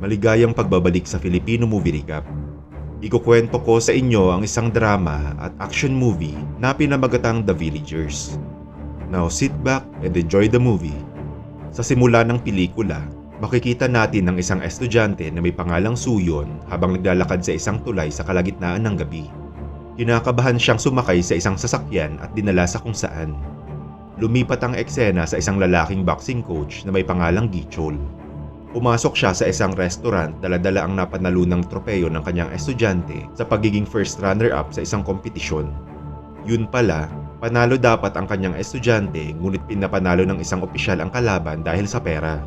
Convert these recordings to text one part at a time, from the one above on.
Maligayang pagbabalik sa Filipino Movie Recap. Ikukwento ko sa inyo ang isang drama at action movie na pinamagatang The Villagers. Now sit back and enjoy the movie. Sa simula ng pelikula, makikita natin ang isang estudyante na may pangalang Suyon habang naglalakad sa isang tulay sa kalagitnaan ng gabi. Kinakabahan siyang sumakay sa isang sasakyan at dinala sa kung saan. Lumipat ang eksena sa isang lalaking boxing coach na may pangalang Gichol. Pumasok siya sa isang restaurant, dala-dala ang napanalunang tropeyo ng kanyang estudyante sa pagiging first runner-up sa isang kompetisyon. Yun pala, panalo dapat ang kanyang estudyante ngunit pinapanalo ng isang opisyal ang kalaban dahil sa pera.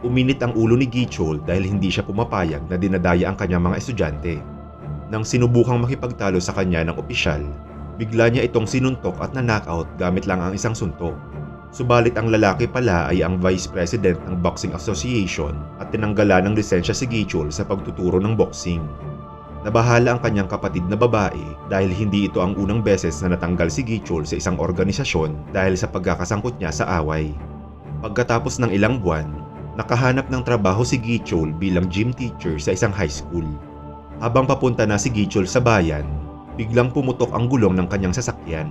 Uminit ang ulo ni Gichol dahil hindi siya pumapayag na dinadaya ang kanyang mga estudyante. Nang sinubukang makipagtalo sa kanya ng opisyal, bigla niya itong sinuntok at na-knockout gamit lang ang isang suntok. Subalit ang lalaki pala ay ang Vice President ng Boxing Association at tinanggalan ng lisensya si Gichol sa pagtuturo ng boxing. Nabahala ang kanyang kapatid na babae dahil hindi ito ang unang beses na natanggal si Gichol sa isang organisasyon dahil sa pagkakasangkot niya sa away. Pagkatapos ng ilang buwan, nakahanap ng trabaho si Gichol bilang gym teacher sa isang high school. Habang papunta na si Gichol sa bayan, biglang pumutok ang gulong ng kanyang sasakyan.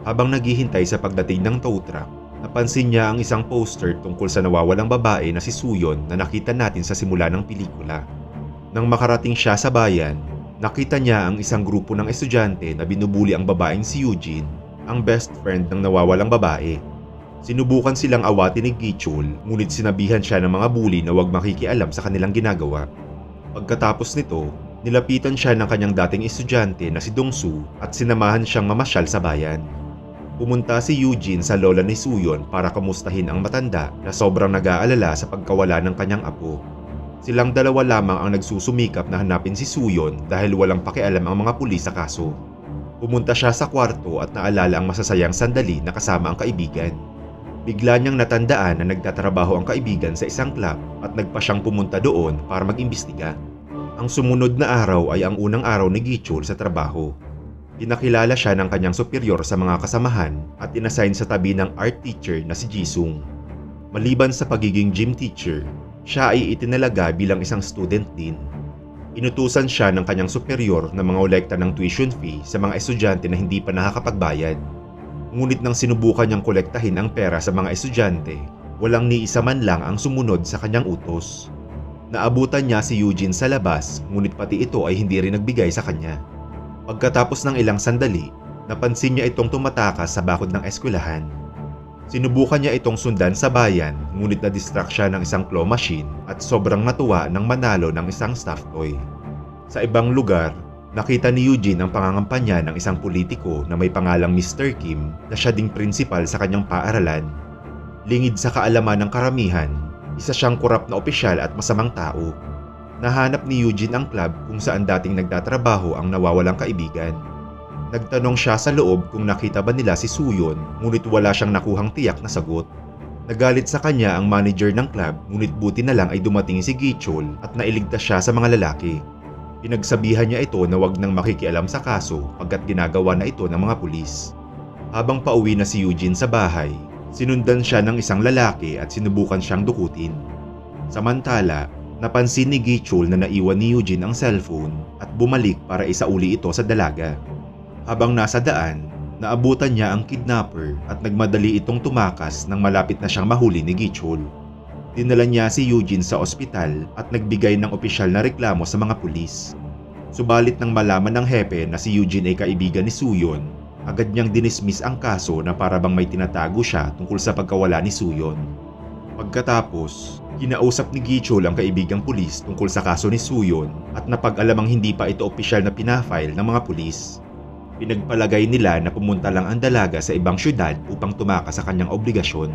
Habang naghihintay sa pagdating ng tow truck, napansin niya ang isang poster tungkol sa nawawalang babae na si Suyon na nakita natin sa simula ng pelikula. Nang makarating siya sa bayan, nakita niya ang isang grupo ng estudyante na binubuli ang babaeng si Eugene, ang best friend ng nawawalang babae. Sinubukan silang awatin ni Gichol, ngunit sinabihan siya ng mga bully na huwag makikialam sa kanilang ginagawa. Pagkatapos nito, nilapitan siya ng kanyang dating estudyante na si Dongsu at sinamahan siyang mamasyal sa bayan. Pumunta si Eugene sa lola ni Suyon para kamustahin ang matanda na sobrang nag-aalala sa pagkawala ng kanyang apo. Silang dalawa lamang ang nagsusumikap na hanapin si Suyon dahil walang pakialam ang mga pulis sa kaso. Pumunta siya sa kwarto at naalala ang masasayang sandali na kasama ang kaibigan. Bigla niyang natandaan na nagtatrabaho ang kaibigan sa isang club at nagpa siyang pumunta doon para mag-imbestiga. Ang sumunod na araw ay ang unang araw ni Gichol sa trabaho. Pinakilala siya ng kanyang superior sa mga kasamahan at inassign sa tabi ng art teacher na si Jisung. Maliban sa pagiging gym teacher, siya ay itinalaga bilang isang student din. Inutusan siya ng kanyang superior na mga olekta ng tuition fee sa mga estudyante na hindi pa nakakapagbayad. Ngunit nang sinubukan niyang kolektahin ang pera sa mga estudyante, walang ni isa man lang ang sumunod sa kanyang utos. Naabutan niya si Eugene sa labas, ngunit pati ito ay hindi rin nagbigay sa kanya. Pagkatapos ng ilang sandali, napansin niya itong tumatakas sa bakod ng eskwelahan. Sinubukan niya itong sundan sa bayan, ngunit na-distract siya ng isang claw machine at sobrang natuwa nang manalo ng isang stuffed toy. Sa ibang lugar, nakita ni Eugene ang pangangampanya ng isang politiko na may pangalang Mr. Kim na siya ding principal sa kanyang paaralan. Lingid sa kaalaman ng karamihan, isa siyang korap na opisyal at masamang tao. Nahanap ni Eugene ang club kung saan dating nagtatrabaho ang nawawalang kaibigan. Nagtanong siya sa loob kung nakita ba nila si Suyon, ngunit wala siyang nakuhang tiyak na sagot. Nagalit sa kanya ang manager ng club, ngunit buti na lang ay dumating si Gichol at nailigtas siya sa mga lalaki. Pinagsabihan niya ito na wag nang makikialam sa kaso pagkat ginagawa na ito ng mga pulis. Habang pauwi na si Eugene sa bahay, sinundan siya ng isang lalaki at sinubukan siyang dukutin. Samantala, napansin ni Gichol na naiwan ni Eugene ang cellphone at bumalik para isauli ito sa dalaga. Habang nasa daan, naabutan niya ang kidnapper at nagmadali itong tumakas nang malapit na siyang mahuli ni Gichol. Dinala niya si Eugene sa ospital at nagbigay ng opisyal na reklamo sa mga pulis. Subalit nang malaman ng hepe na si Eugene ay kaibigan ni Suyon, agad niyang dinismiss ang kaso na para bang may tinatago siya tungkol sa pagkawala ni Suyon. Pagkatapos, kinausap ni Gichol ang kaibigang pulis tungkol sa kaso ni Suyon at napag-alamang hindi pa ito opisyal na pinafile ng mga pulis. Pinagpalagay nila na pumunta lang ang dalaga sa ibang syudad upang tumakas sa kanyang obligasyon.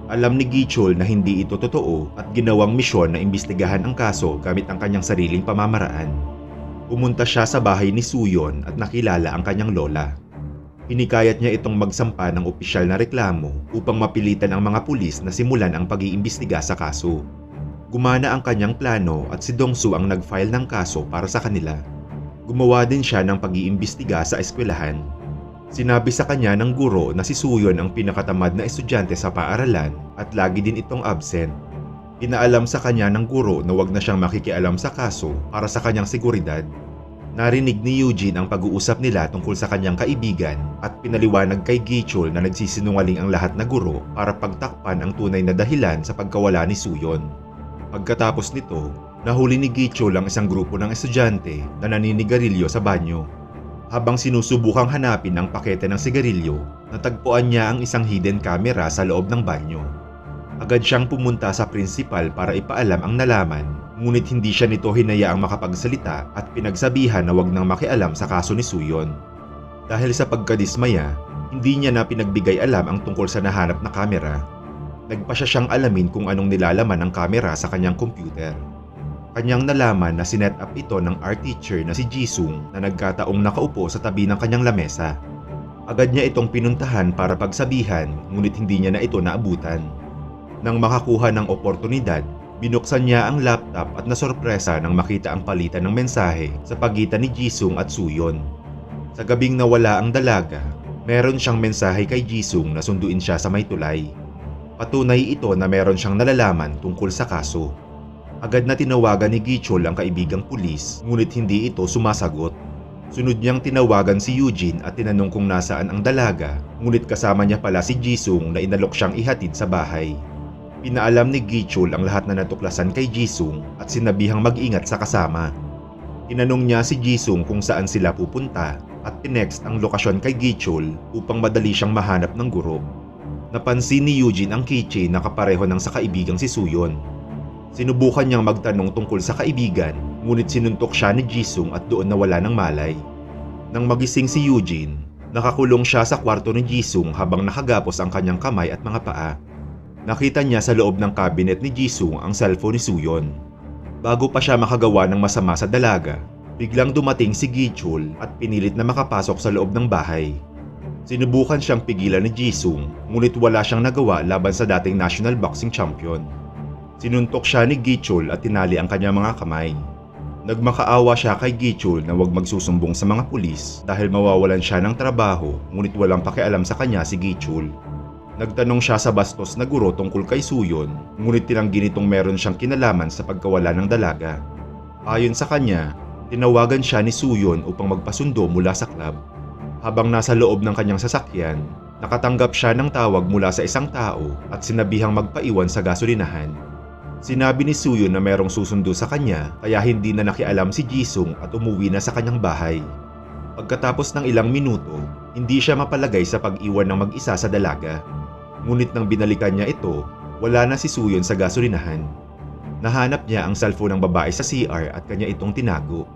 Alam ni Gichol na hindi ito totoo at ginawang misyon na imbestigahan ang kaso gamit ang kanyang sariling pamamaraan. Pumunta siya sa bahay ni Suyon at nakilala ang kanyang lola. Hinikayat niya itong magsampa ng opisyal na reklamo upang mapilitan ang mga pulis na simulan ang pag-iimbestiga sa kaso. Gumana ang kanyang plano at si Dongsu ang nag-file ng kaso para sa kanila. Gumawa din siya ng pag-iimbestiga sa eskwelahan. Sinabi sa kanya ng guro na si Suyon ang pinakatamad na estudyante sa paaralan at lagi din itong absent. Pinaalam sa kanya ng guro na wag na siyang makikialam sa kaso para sa kanyang seguridad. Narinig ni Eugene ang pag-uusap nila tungkol sa kanyang kaibigan at pinaliwanag kay Gichol na nagsisinungaling ang lahat na guro para pagtakpan ang tunay na dahilan sa pagkawala ni Suyon. Pagkatapos nito, nahuli ni Gichol ang isang grupo ng estudyante na naninigarilyo sa banyo. Habang sinusubukang hanapin ang pakete ng sigarilyo, natagpuan niya ang isang hidden camera sa loob ng banyo. Agad siyang pumunta sa principal para ipaalam ang nalaman, ngunit hindi siya nito hinayaang makapagsalita at pinagsabihan na wag nang makialam sa kaso ni Suyon. Dahil sa pagkadismaya, hindi niya na pinagbigay alam ang tungkol sa nahanap na kamera. Nagpa siya siyang alamin kung anong nilalaman ng kamera sa kanyang computer. Kanyang nalaman na sinet up ito ng art teacher na si Jisung na nagkataong nakaupo sa tabi ng kanyang lamesa. Agad niya itong pinuntahan para pagsabihan, ngunit hindi niya na ito naabutan. Nang makakuha ng oportunidad, binuksan niya ang laptop at nasorpresa nang makita ang palitan ng mensahe sa pagitan ni Jisung at Suyon. Sa gabing nawala ang dalaga, meron siyang mensahe kay Jisung na sunduin siya sa may tulay. Patunay ito na meron siyang nalalaman tungkol sa kaso. Agad na tinawagan ni Gichol ang kaibigang pulis, ngunit hindi ito sumasagot. Sunod niyang tinawagan si Eugene at tinanong kung nasaan ang dalaga, ngunit kasama niya pala si Jisung na inalok siyang ihatid sa bahay. Pinaalam ni Gichol ang lahat na natuklasan kay Jisung at sinabihang mag-ingat sa kasama. Tinanong niya si Jisung kung saan sila pupunta at tinext ang lokasyon kay Gichol upang madali siyang mahanap ng guro. Napansin ni Eugene ang keychain na kapareho ng sa kaibigang si Suyon. Sinubukan niyang magtanong tungkol sa kaibigan, ngunit sinuntok siya ni Jisung at doon nawala ng malay. Nang magising si Eugene, nakakulong siya sa kwarto ni Jisung habang nakagapos ang kanyang kamay at mga paa. Nakita niya sa loob ng cabinet ni Jisung ang cellphone ni Suyon. Bago pa siya makagawa ng masama sa dalaga, biglang dumating si Gichol at pinilit na makapasok sa loob ng bahay. Sinubukan siyang pigilan ni Jisung, ngunit wala siyang nagawa laban sa dating national boxing champion. Sinuntok siya ni Gichol at tinali ang kanyang mga kamay. Nagmakaawa siya kay Gichol na huwag magsusumbong sa mga pulis dahil mawawalan siya ng trabaho, ngunit walang pakialam sa kanya si Gichol. Nagtanong siya sa bastos na guro tungkol kay Suyon, ngunit tinanggi nitong meron siyang kinalaman sa pagkawala ng dalaga. Ayon sa kanya, tinawagan siya ni Suyon upang magpasundo mula sa club. Habang nasa loob ng kanyang sasakyan, nakatanggap siya ng tawag mula sa isang tao at sinabihang magpaiwan sa gasolinahan. Sinabi ni Suyon na merong susundo sa kanya kaya hindi na nakialam si Jisung at umuwi na sa kanyang bahay. Pagkatapos ng ilang minuto, hindi siya mapalagay sa pag-iwan ng mag-isa sa dalaga. Ngunit nang binalikan niya ito, wala na si Suyon sa gasolinahan. Nahanap niya ang cellphone ng babae sa CR at kanya itong tinago.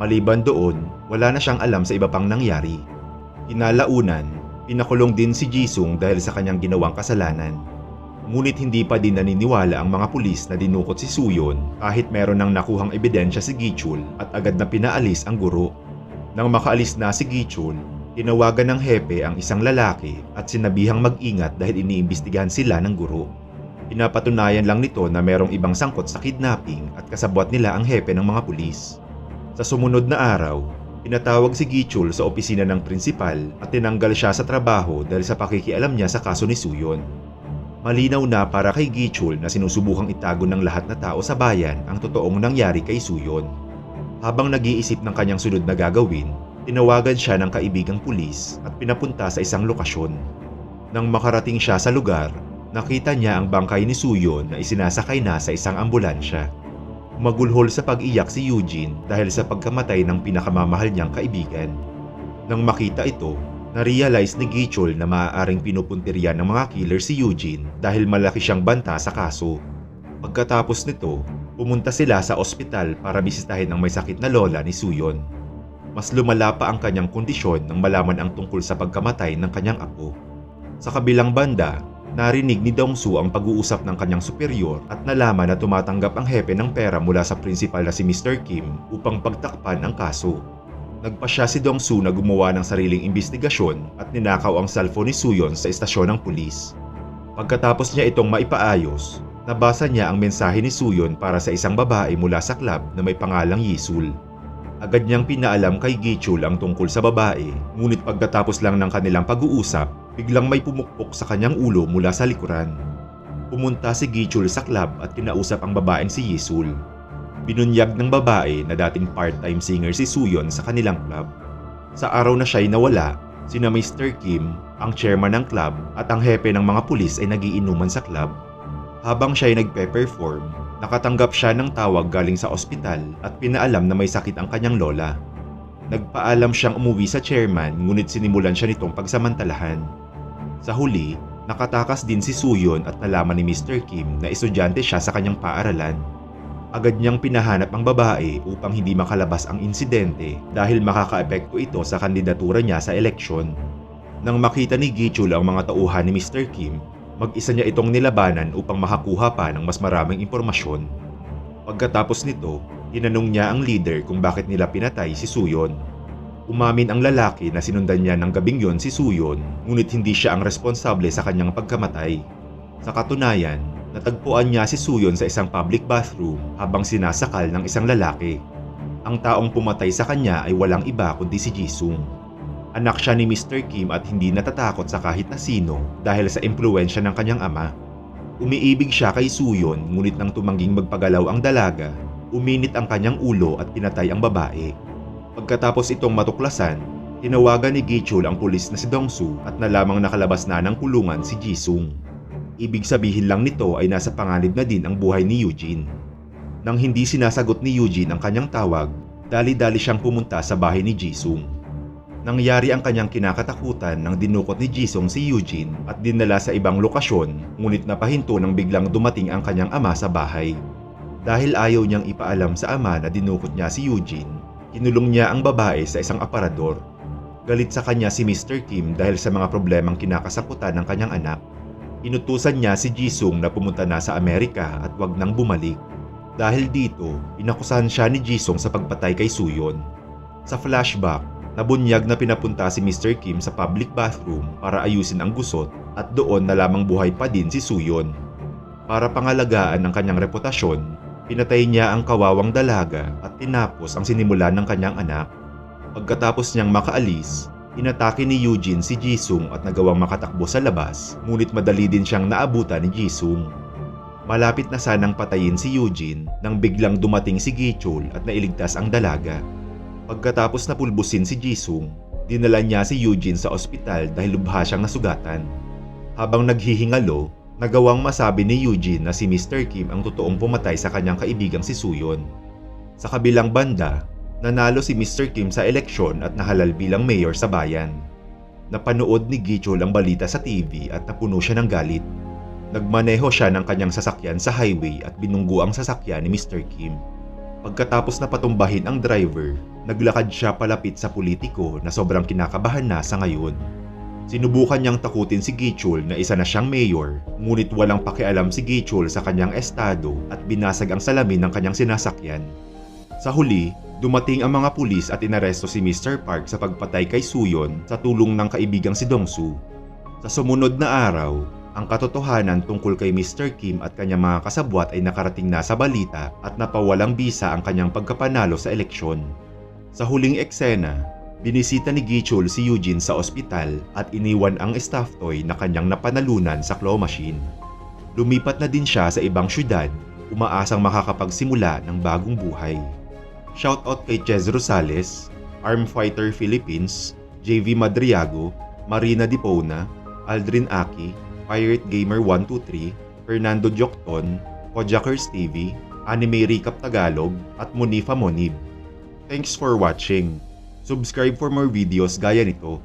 Maliban doon, wala na siyang alam sa iba pang nangyari. Kinalaunan, pinakulong din si Jisung dahil sa kanyang ginawang kasalanan. Ngunit hindi pa din naniniwala ang mga pulis na dinukot si Suyon kahit meron ng nakuhang ebidensya si Gichol at agad na pinaalis ang guro. Nang makaalis na si Gichol, tinawagan ng hepe ang isang lalaki at sinabihang mag-ingat dahil iniimbestigahan sila ng guro. Pinapatunayan lang nito na merong ibang sangkot sa kidnapping at kasabwat nila ang hepe ng mga pulis. Sa sumunod na araw, pinatawag si Gichol sa opisina ng prinsipal at tinanggal siya sa trabaho dahil sa pakikialam niya sa kaso ni Suyon. Malinaw na para kay Gichol na sinusubukang itago ng lahat na tao sa bayan ang totoong nangyari kay Suyon. Habang nag-iisip ng kanyang sunod na gagawin, tinawagan siya ng kaibigang pulis at pinapunta sa isang lokasyon. Nang makarating siya sa lugar, nakita niya ang bangkay ni Suyon na isinasakay na sa isang ambulansya. Magulhol sa pag-iyak si Eugene dahil sa pagkamatay ng pinakamamahal niyang kaibigan. Nang makita ito, na-realize ni Gichol na maaaring pinupuntirya ng mga killer si Eugene dahil malaki siyang banta sa kaso. Pagkatapos nito, pumunta sila sa ospital para bisitahin ang may sakit na lola ni Suyon. Mas lumala pa ang kanyang kondisyon nang malaman ang tungkol sa pagkamatay ng kanyang apo. Sa kabilang banda, narinig ni Dongsu ang pag-uusap ng kanyang superior at nalaman na tumatanggap ang hepe ng pera mula sa principal na si Mr. Kim upang pagtakpan ang kaso. Nagpasya si Dongsu na gumawa ng sariling imbestigasyon at ninakaw ang cellphone ni Suyon sa istasyon ng pulis. Pagkatapos niya itong maipaayos, nabasa niya ang mensahe ni Suyon para sa isang babae mula sa club na may pangalang Yisul. Agad niyang pinaalam kay Gichol ang tungkol sa babae, ngunit pagkatapos lang ng kanilang pag-uusap, biglang may pumukpok sa kanyang ulo mula sa likuran. Pumunta si Gichul sa club at kinausap ang babaeng si Yisul. Binunyag ng babae na dating part-time singer si Suyon sa kanilang club. Sa araw na siya'y nawala, sina Mr. Kim, ang chairman ng club at ang hepe ng mga pulis ay nagiinuman sa club. Habang siya'y nagpe-perform, nakatanggap siya ng tawag galing sa ospital at pinaalam na may sakit ang kanyang lola. Nagpaalam siyang umuwi sa chairman ngunit sinimulan siya nitong pagsamantalahan. Sa huli, nakatakas din si Suyon at nalaman ni Mr. Kim na estudyante siya sa kanyang paaralan. Agad niyang pinahanap ang babae upang hindi makalabas ang insidente dahil makakaepekto ito sa kandidatura niya sa eleksyon. Nang makita ni Gichul ang mga tauhan ni Mr. Kim, mag-isa niya itong nilabanan upang makakuha pa ng mas maraming impormasyon. Pagkatapos nito, tinanong niya ang leader kung bakit nila pinatay si Suyon. Umamin ang lalaki na sinundan niya ng gabing yon si Suyon, ngunit hindi siya ang responsable sa kanyang pagkamatay. Sa katunayan, natagpuan niya si Suyon sa isang public bathroom habang sinasakal ng isang lalaki. Ang taong pumatay sa kanya ay walang iba kundi si Jisung. Anak siya ni Mr. Kim at hindi natatakot sa kahit na sino dahil sa impluwensya ng kanyang ama. Umiibig siya kay Suyon ngunit nang tumangging magpagalaw ang dalaga, uminit ang kanyang ulo at pinatay ang babae. Pagkatapos itong matuklasan, tinawagan ni Gichul ang pulis na si Dongsu at nalamang nakalabas na ng kulungan si Jisung. Ibig sabihin lang nito ay nasa panganib na din ang buhay ni Eugene. Nang hindi sinasagot ni Eugene ang kanyang tawag, dali-dali siyang pumunta sa bahay ni Jisung. Nangyari ang kanyang kinakatakutan nang dinukot ni Jisung si Eugene at dinala sa ibang lokasyon, ngunit napahinto nang biglang dumating ang kanyang ama sa bahay. Dahil ayaw niyang ipaalam sa ama na dinukot niya si Eugene, kinulong niya ang babae sa isang aparador. Galit sa kanya si Mr. Kim dahil sa mga problemang kinakasakutan ng kanyang anak. Inutusan niya si Jisung na pumunta na sa Amerika at wag nang bumalik. Dahil dito, inakusahan siya ni Jisung sa pagpatay kay Suyon. Sa flashback, nabunyag na pinapunta si Mr. Kim sa public bathroom para ayusin ang gusot at doon na lamang buhay pa din si Suyon. Para pangalagaan ang kanyang reputasyon, pinatay niya ang kawawang dalaga at tinapos ang sinimulan ng kanyang anak. Pagkatapos niyang makaalis, inatake ni Eugene si Jisung at nagawang makatakbo sa labas, ngunit madali din siyang naabutan ni Jisung. Malapit na sanang patayin si Eugene nang biglang dumating si Gichul at nailigtas ang dalaga. Pagkatapos napulbusin si Jisung, dinala niya si Eugene sa ospital dahil lubha siyang nasugatan. Habang naghihingalo, nagawang masabi ni Eugene na si Mr. Kim ang totoong pumatay sa kanyang kaibigang si Suyon. Sa kabilang banda, nanalo si Mr. Kim sa eleksyon at nahalal bilang mayor sa bayan. Napanood ni Gichul ang balita sa TV at napuno siya ng galit. Nagmaneho siya ng kanyang sasakyan sa highway at binunggo ang sasakyan ni Mr. Kim. Pagkatapos na patumbahin ang driver, naglakad siya palapit sa politiko na sobrang kinakabahan na sa ngayon. Sinubukan niyang takutin si Gichul na isa na siyang mayor, ngunit walang pakialam si Gichul sa kanyang estado at binasag ang salamin ng kanyang sinasakyan. Sa huli, dumating ang mga pulis at inaresto si Mr. Park sa pagpatay kay Suyon sa tulong ng kaibigang si Dongsu. Sa sumunod na araw, ang katotohanan tungkol kay Mr. Kim at kanyang mga kasabwat ay nakarating na sa balita at napawalang bisa ang kanyang pagkapanalo sa eleksyon. Sa huling eksena, binisita ni Gichul si Eugene sa ospital at iniwan ang staff toy na kanyang napanalunan sa claw machine. Lumipat na din siya sa ibang syudad, umaasang makakapagsimula ng bagong buhay. Shoutout kay Chez Rosales, Arm Fighter Philippines, JV Madriago, Marina Dipona, Aldrin Aki, Pirate Gamer 123, Fernando Jokton, Kojakers TV, Anime Recap Tagalog, at Munifa Monib. Thanks for watching. Subscribe for more videos gaya nito.